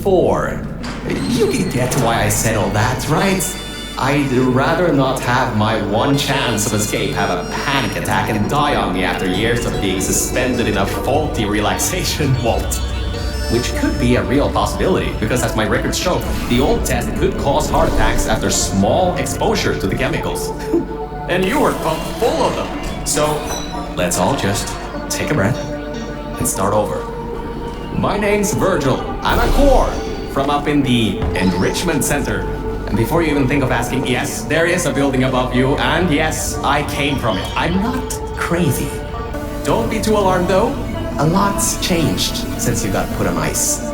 4. You can get why I said all that, right? I'd rather not have my one chance of escape have a panic attack and die on me after years of being suspended in a faulty relaxation vault. Which could be a real possibility, because as my records show, the old test could cause heart attacks after small exposure to the chemicals. And you were pumped full of them. So, let's all just take a breath and start over. My name's Virgil. I'm a core from up in the Enrichment Center. And before you even think of asking, yes, there is a building above you, and yes, I came from it. I'm not crazy. Don't be too alarmed though. A lot's changed since you got put on ice.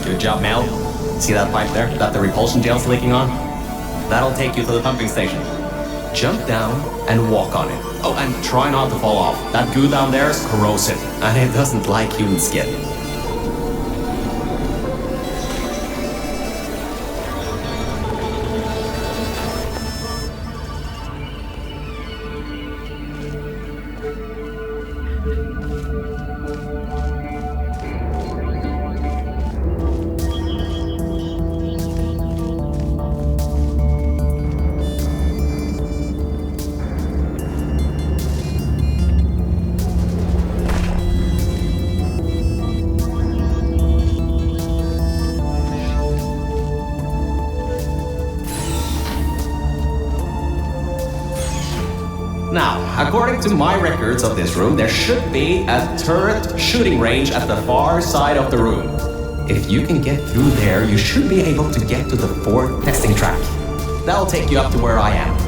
Good job, Mel. See that pipe there that the repulsion gel's leaking on? That'll take you to the pumping station. Jump down and walk on it. Oh, and try not to fall off. That goo down there is corrosive, and it doesn't like human skin. Now, according to my records of this room, there should be a turret shooting range at the far side of the room. If you can get through there, you should be able to get to the 4th testing track. That'll take you up to where I am.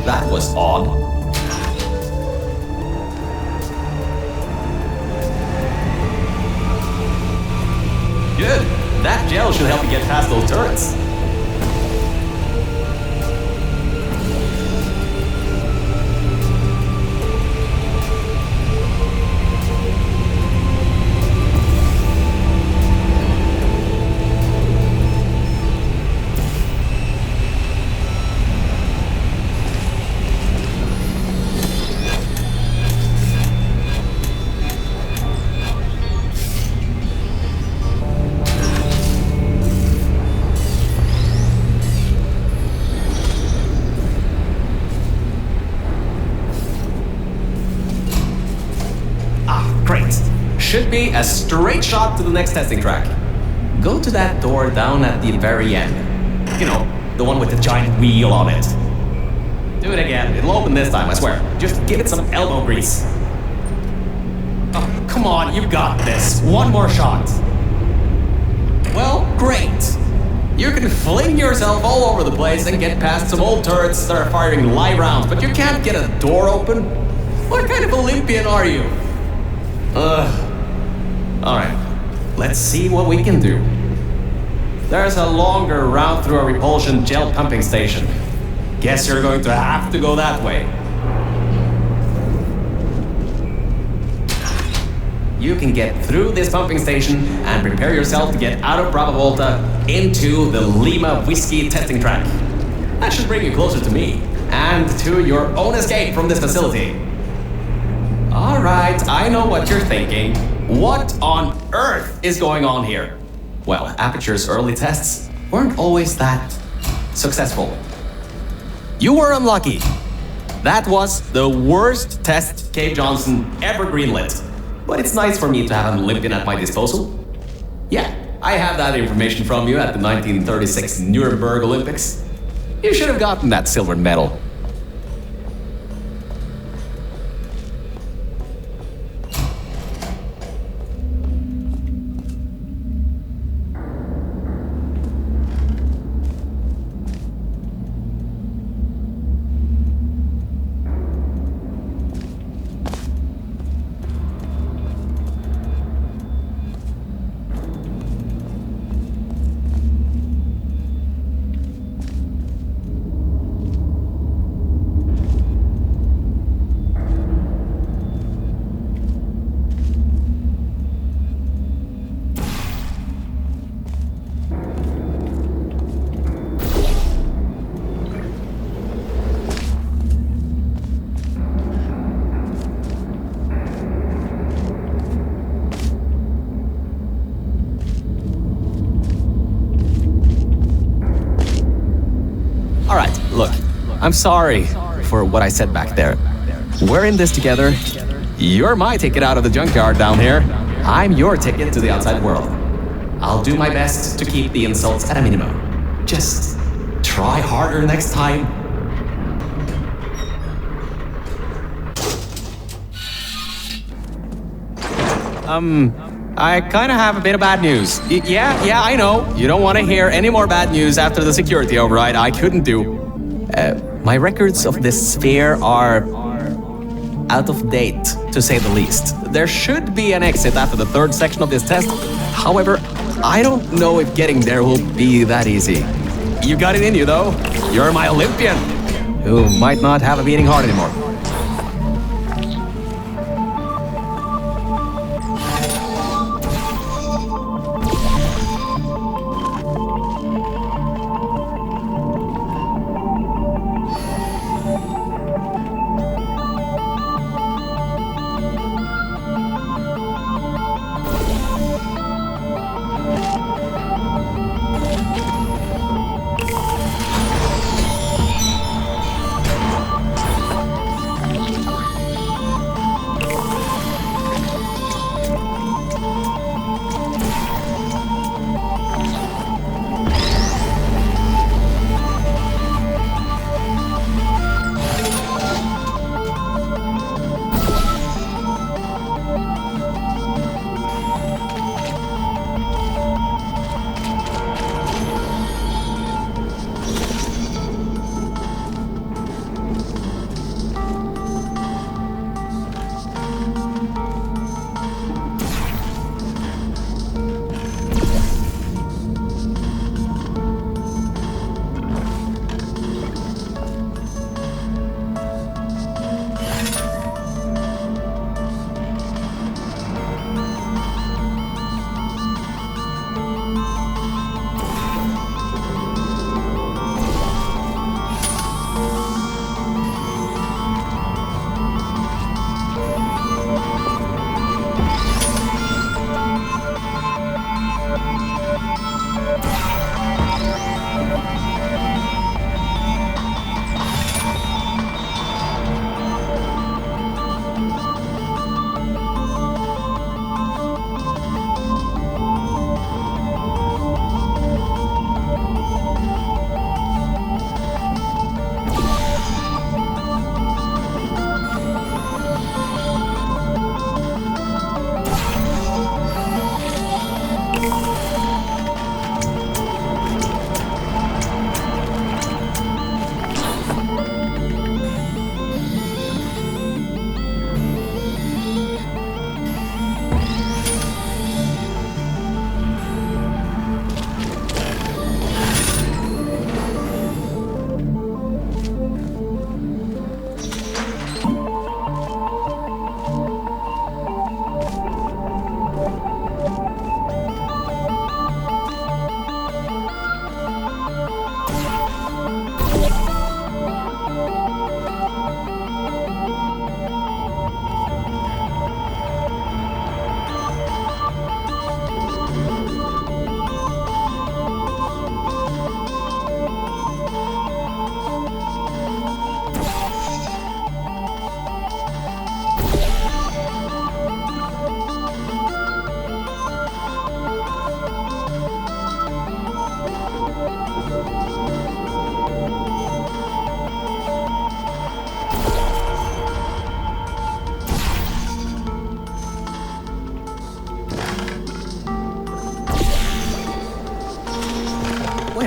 That was odd. Good. That gel should help you get past those turrets. Great. Should be a straight shot to the next testing track. Go to that door down at the very end. You know, the one with the giant wheel on it. Do it again. It'll open this time, I swear. Just give it some elbow grease. Oh, come on, you got this. One more shot. Well, great. You can fling yourself all over the place and get past some old turrets that are firing live rounds, but you can't get a door open? What kind of Olympian are you? Alright, let's see what we can do. There's a longer route through a repulsion gel pumping station. Guess you're going to have to go that way. You can get through this pumping station and prepare yourself to get out of Bravo Volta into the Lima Whiskey testing track. That should bring you closer to me and to your own escape from this facility. Alright, I know what you're thinking. What on earth is going on here? Well, Aperture's early tests weren't always that successful. You were unlucky. That was the worst test Cave Johnson ever greenlit. But it's nice for me to have an Olympian at my disposal. Yeah, I have that information from you at the 1936 Nuremberg Olympics. You should have gotten that silver medal. Alright, look, I'm sorry for what I said back there. We're in this together. You're my ticket out of the junkyard down here. I'm your ticket to the outside world. I'll do my best to keep the insults at a minimum. Just try harder next time. I kinda have a bit of bad news. Yeah, I know. You don't want to hear any more bad news after the security override. I couldn't do. My records of this sphere are out of date, to say the least. There should be an exit after the third section of this test. However, I don't know if getting there will be that easy. You got it in you, though. You're my Olympian, who might not have a beating heart anymore.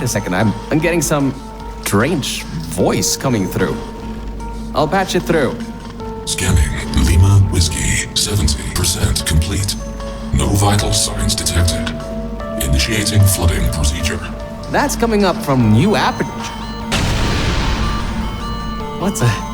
a second, I'm getting some strange voice coming through. I'll patch it through. Scanning Lima Whiskey, 70% complete. No vital signs detected. Initiating flooding procedure. That's coming up from new aperture. What's a...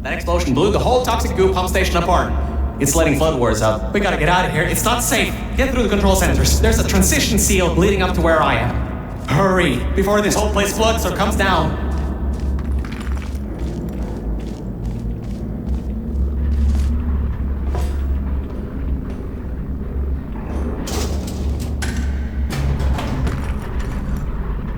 That explosion blew the whole toxic goo pump station apart. It's letting flood waters out. We gotta get out of here. It's not safe. Get through the control centers. There's a transition seal leading up to where I am. Hurry, before this whole place floods or comes down.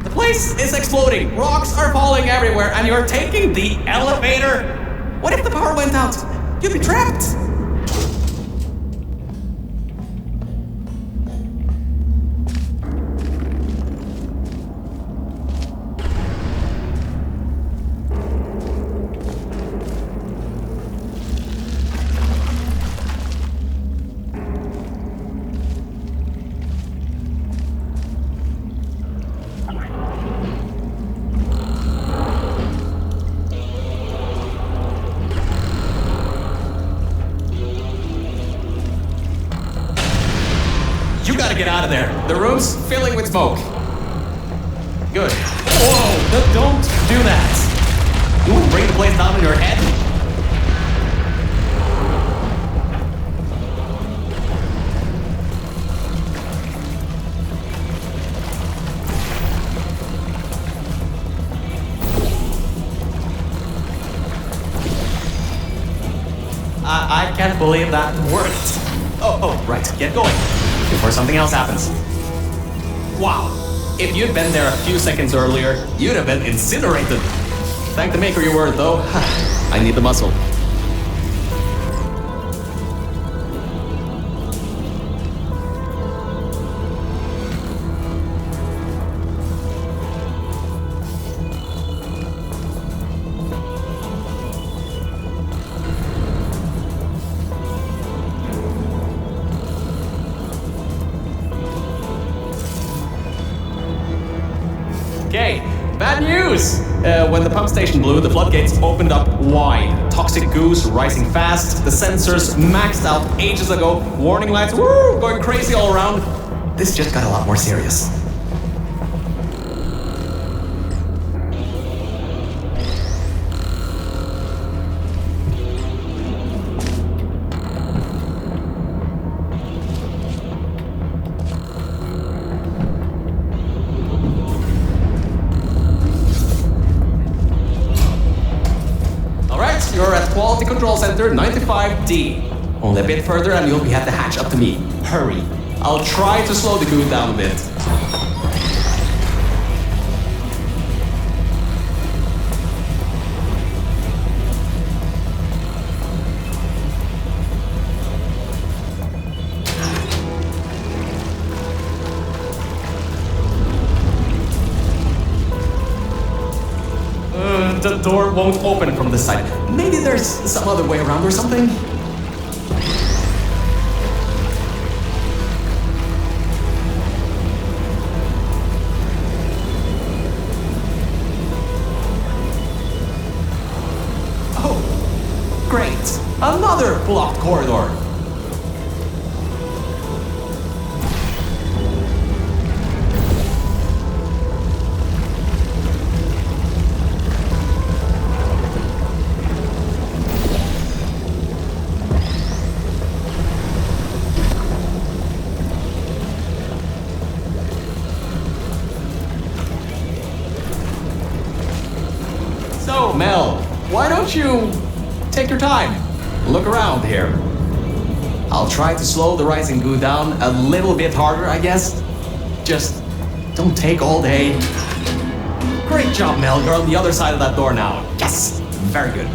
The place is exploding. Rocks are falling everywhere, and you're taking the elevator? What if the power went out? You'd be trapped. You gotta get out of there. The room's filling with smoke. Good. Whoa, don't do that. You wouldn't bring the place down on your head? I can't believe that worked. Oh, right, get going. Before something else happens. Wow. If you'd been there a few seconds earlier, you'd have been incinerated. Thank the maker you were, though. I need the muscle. Okay, bad news! When the pump station blew, the floodgates opened up wide. Toxic goose rising fast, the sensors maxed out ages ago, warning lights going crazy all around. This just got a lot more serious. You're at Quality Control Center 95D. Only a bit further and you'll be at the hatch up to me. Hurry. I'll try to slow the goo down a bit. The door won't open from this side. Maybe there's some other way around or something? Oh, great. Another blocked corridor. So, Mel, why don't you take your time? Look around here. I'll try to slow the rising goo down a little bit harder, I guess. Just don't take all day. Great job, Mel. You're on the other side of that door now. Yes! Very good.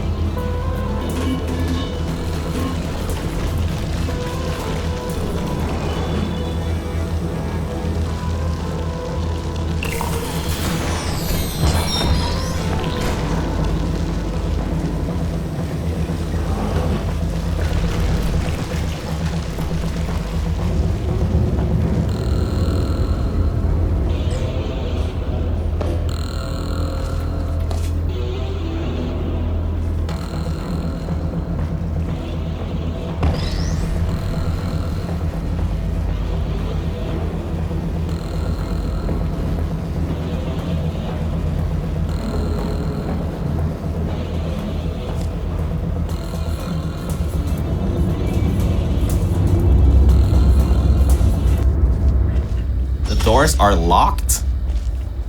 Doors are locked?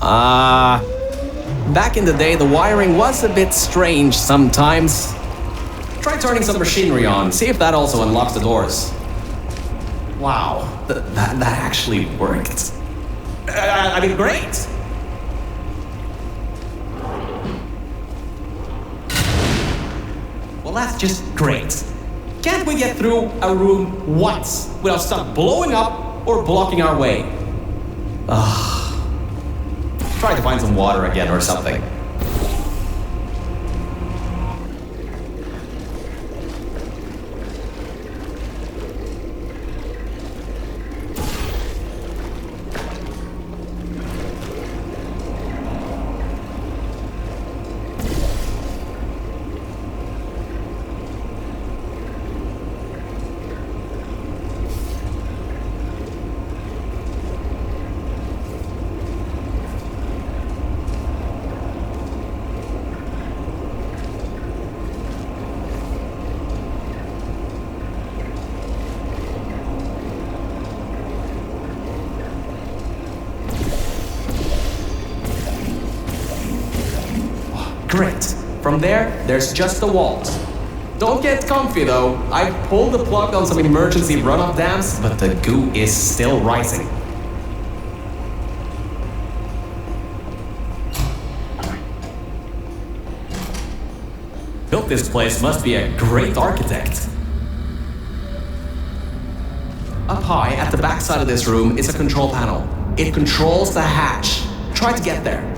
Back in the day, the wiring was a bit strange sometimes. Try turning some machinery on, see if that also unlocks the doors. Wow, that actually worked. I mean, great! Well, that's just great. Can't we get through a room once without stuff blowing up or blocking our way? Try to find some water again or something. Great. From there's just the walls. Don't get comfy though. I pulled the plug on some emergency runoff dams, but the goo is still rising. Built this place must be a great architect. Up high at the back side of this room is a control panel. It controls the hatch. Try to get there.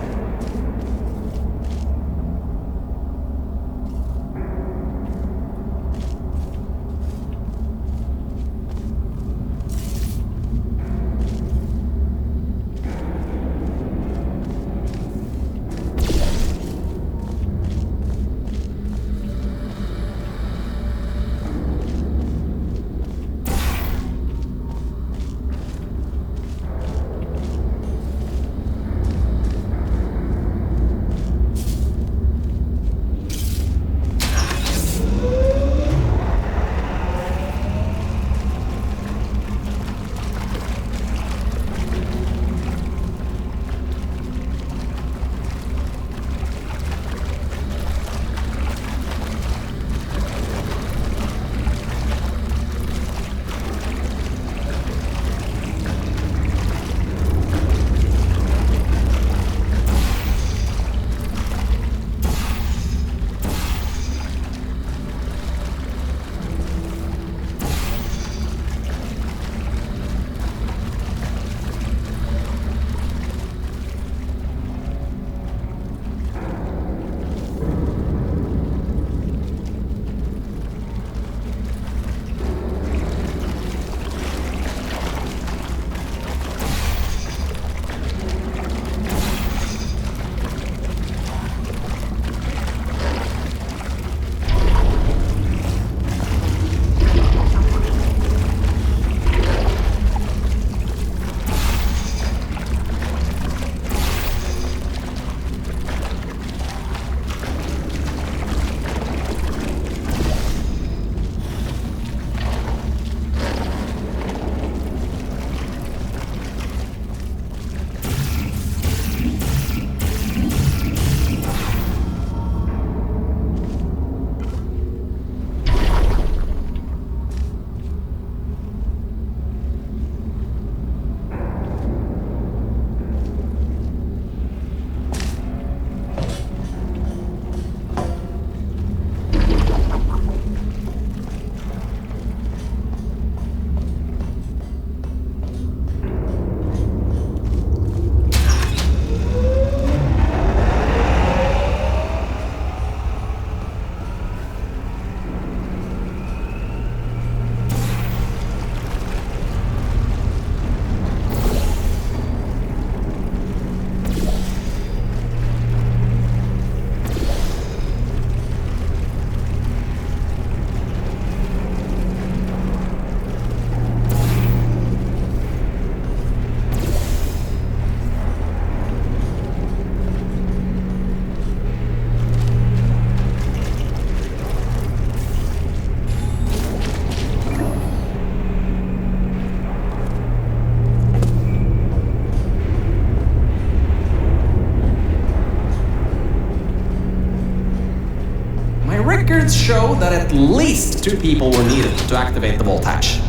records show that at least 2 people were needed to activate the vault hatch.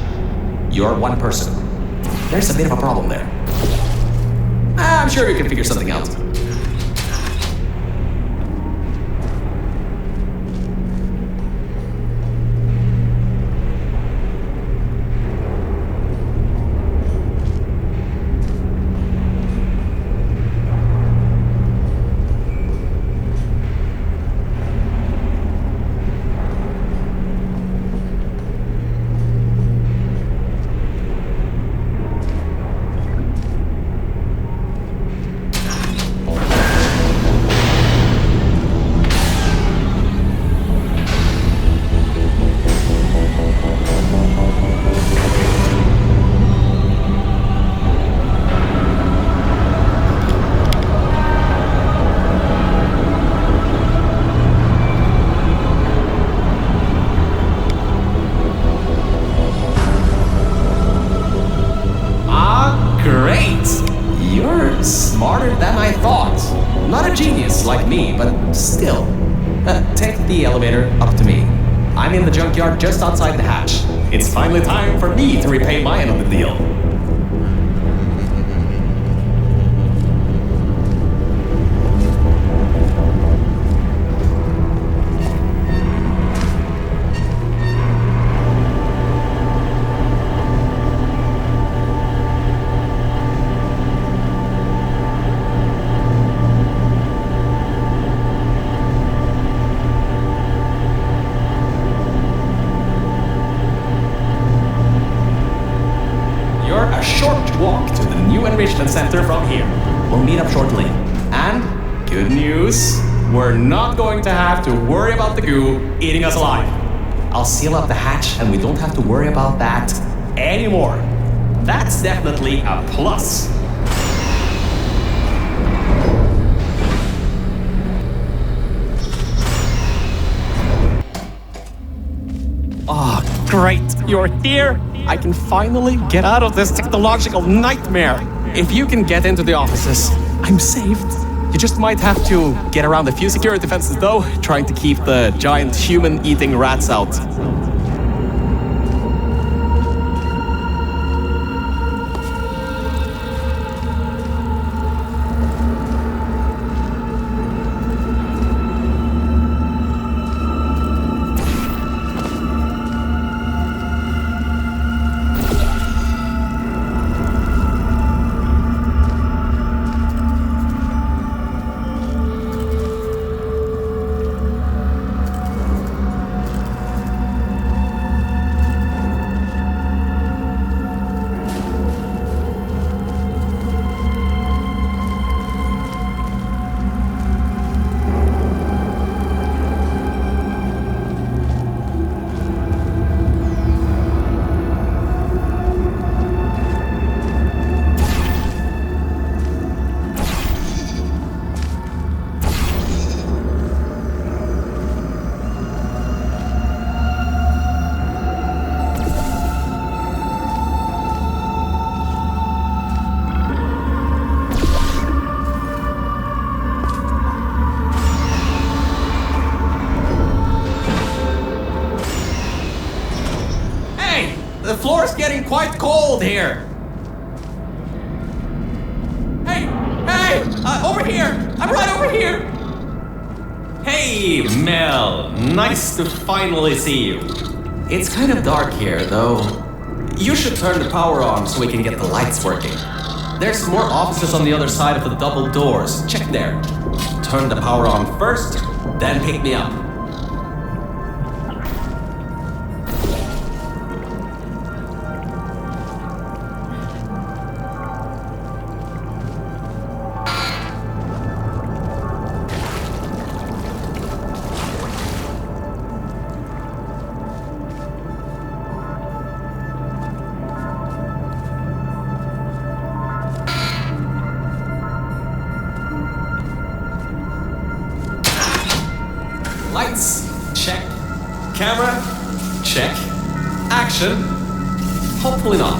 You're one person. There's a bit of a problem there. I'm sure you can figure something out. Smarter than I thought. Not a genius like me, but still. Take the elevator up to me. I'm in the junkyard just outside the hatch. It's finally time for me to repay my end of the deal. A short walk to the new enrichment center from here. We'll meet up shortly. And good news, we're not going to have to worry about the goo eating us alive. I'll seal up the hatch and we don't have to worry about that anymore. That's definitely a plus. Oh, great, you're here. I can finally get out of this technological nightmare. If you can get into the offices, I'm saved. You just might have to get around a few security fences though, trying to keep the giant human-eating rats out. The floor's getting quite cold here. Hey! Over here! I'm right over here! Hey, Mel. Nice to finally see you. It's kind of dark here, though. You should turn the power on so we can get the lights working. There's more offices on the other side of the double doors. Check there. Turn the power on first, then pick me up. Lights, check. Camera, check. Action, hopefully not.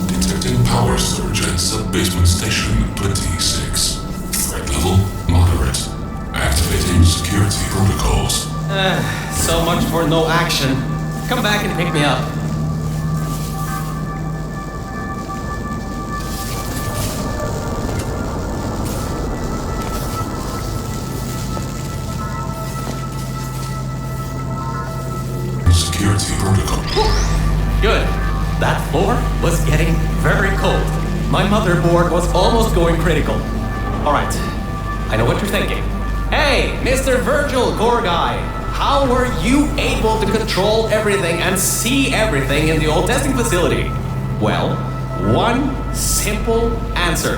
Detecting power surge at sub-basement station 26. Threat level moderate. Activating security protocols. So much for no action. Come back and pick me up. Security protocol. Good. That floor was getting very cold. My motherboard was almost going critical. Alright, I know what you're thinking. Hey, Mr. Virgil, core guy. How were you able to control everything and see everything in the old testing facility? Well, one simple answer.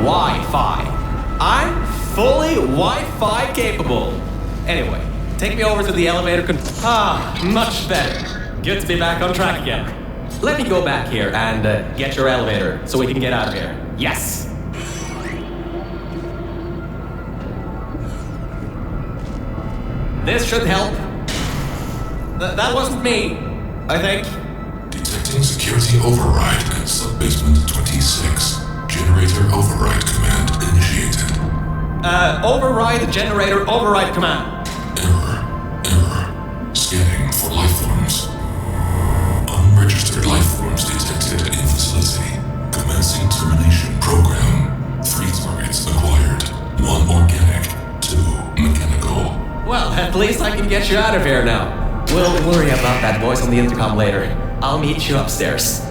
Wi-Fi. I'm fully Wi-Fi capable. Anyway, take me over to the elevator much better. Good to be back on track again. Let me go back here and get your elevator so we can get out of here. Yes! This should help. That wasn't me, I think. Detecting security override at sub-basement 26. Generator override command initiated. Override generator override command. Error. Scanning for life forms. Unregistered life forms detected in facility. Commencing termination program. 3 targets acquired. 1 organic, 2 mechanical. Well, at least I can get you out of here now. We'll worry about that voice on the intercom later. I'll meet you upstairs.